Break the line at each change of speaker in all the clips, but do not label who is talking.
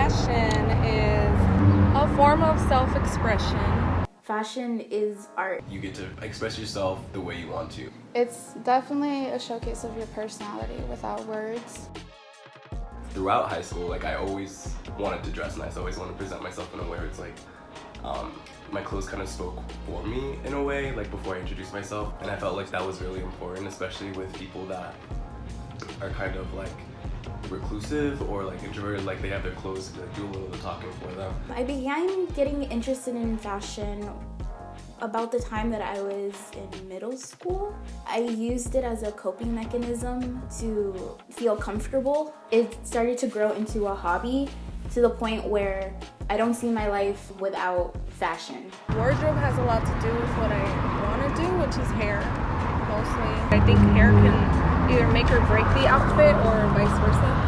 Fashion is a form of self-expression.
Fashion is art.
You get to express yourself the way you want to.
It's definitely a showcase of your personality without words.
Throughout high school, like, I always wanted to dress nice. I always wanted to present myself in a way where it's like, my clothes kind of spoke for me in a way, like before I introduced myself. And I felt like that was really important, especially with people that are kind of like reclusive or like introverted, like they have their clothes to do a little of the talking for them.
I began getting interested in fashion about the time that I was in middle school. I used it as a coping mechanism to feel comfortable. It started to grow into a hobby to the point where I don't see my life without fashion.
Wardrobe has a lot to do with what I want to do, which is hair, mostly. I think hair can either make or break the outfit or vice versa.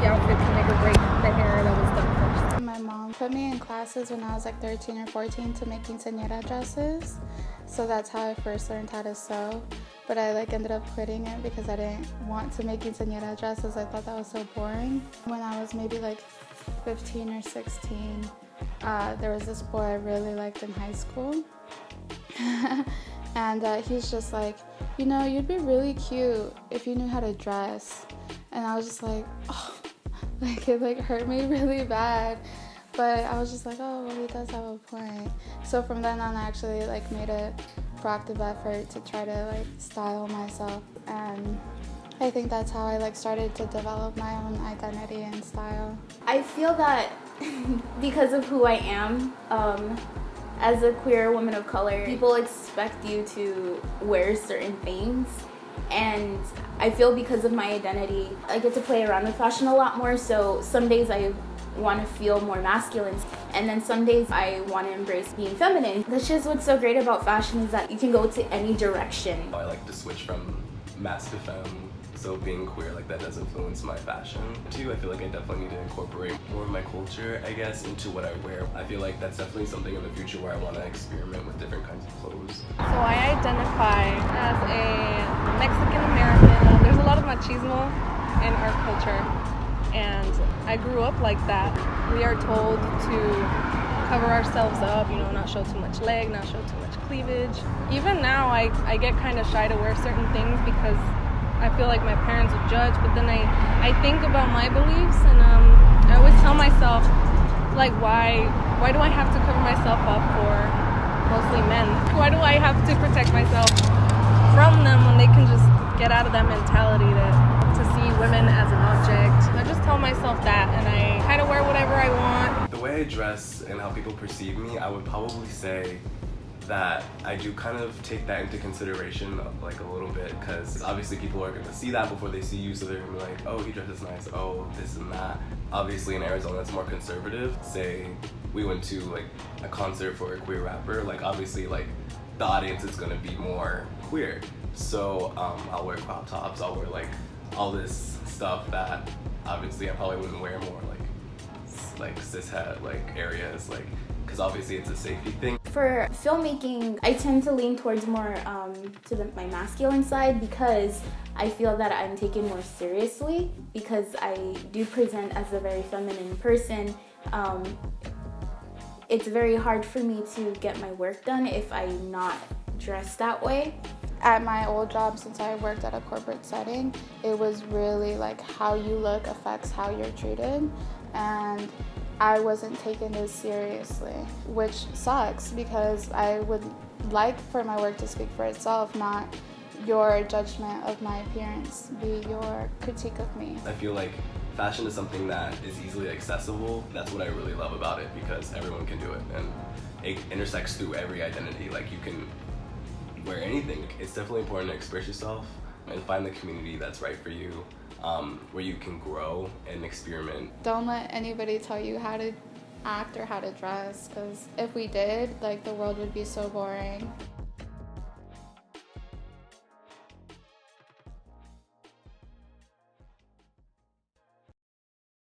The outfit can make or break the hair that was done first.
My mom put me in classes when I was like 13 or 14 to make quinceañera dresses. So that's how I first learned how to sew. But I ended up quitting it because I didn't want to make quinceañera dresses. I thought that was so boring. When I was maybe 15 or 16, there was this boy I really liked in high school. And he's just like, you'd be really cute if you knew how to dress. And I was just like, oh, it hurt me really bad. But I was just like, oh, well, he does have a point. So from then on, I actually made a proactive effort to try to style myself. And I think that's how I started to develop my own identity and style.
I feel that because of who I am, as a queer woman of color, people expect you to wear certain things. And I feel because of my identity, I get to play around with fashion a lot more. So some days I want to feel more masculine, and then some days I want to embrace being feminine. That's just what's so great about fashion, is that you can go to any direction.
I like to switch from mass to femme, so being queer, that does influence my fashion too. I feel like I definitely need to incorporate more of my culture, I guess, into what I wear. I feel like that's definitely something in the future where I want to experiment with different kinds of clothes.
So I identify as a Mexican American. There's a lot of machismo in our culture, and I grew up like that. We are told to cover ourselves up, not show too much leg, not show too much cleavage. Even now, I get kind of shy to wear certain things because I feel like my parents would judge, but then I think about my beliefs, and I always tell myself, why do I have to cover myself up for mostly men? Why do I have to protect myself from them when they can just get out of that mentality to see women as an object? I just tell myself that, and I kind of wear whatever I want.
The way I dress and how people perceive me, I would probably say that I do kind of take that into consideration a little bit, because obviously people are going to see that before they see you, so they're going to be like, oh, he dresses nice, oh, this and that. Obviously in Arizona it's more conservative. Say we went to a concert for a queer rapper, obviously the audience is going to be more queer, so I'll wear crop tops, I'll wear all this stuff that obviously I probably wouldn't wear more cishet areas, because obviously it's a safety thing.
For filmmaking, I tend to lean towards more to my masculine side, because I feel that I'm taken more seriously, because I do present as a very feminine person. It's very hard for me to get my work done if I'm not dressed that way.
At my old job, since I worked at a corporate setting, it was really how you look affects how you're treated, and I wasn't taken as seriously, which sucks, because I would like for my work to speak for itself, not your judgment of my appearance be your critique of me.
I feel like fashion is something that is easily accessible. That's what I really love about it, because everyone can do it, and it intersects through every identity. You can wear anything. It's definitely important to express yourself and find the community that's right for you, where you can grow and experiment.
Don't let anybody tell you how to act or how to dress, because if we did, the world would be so boring.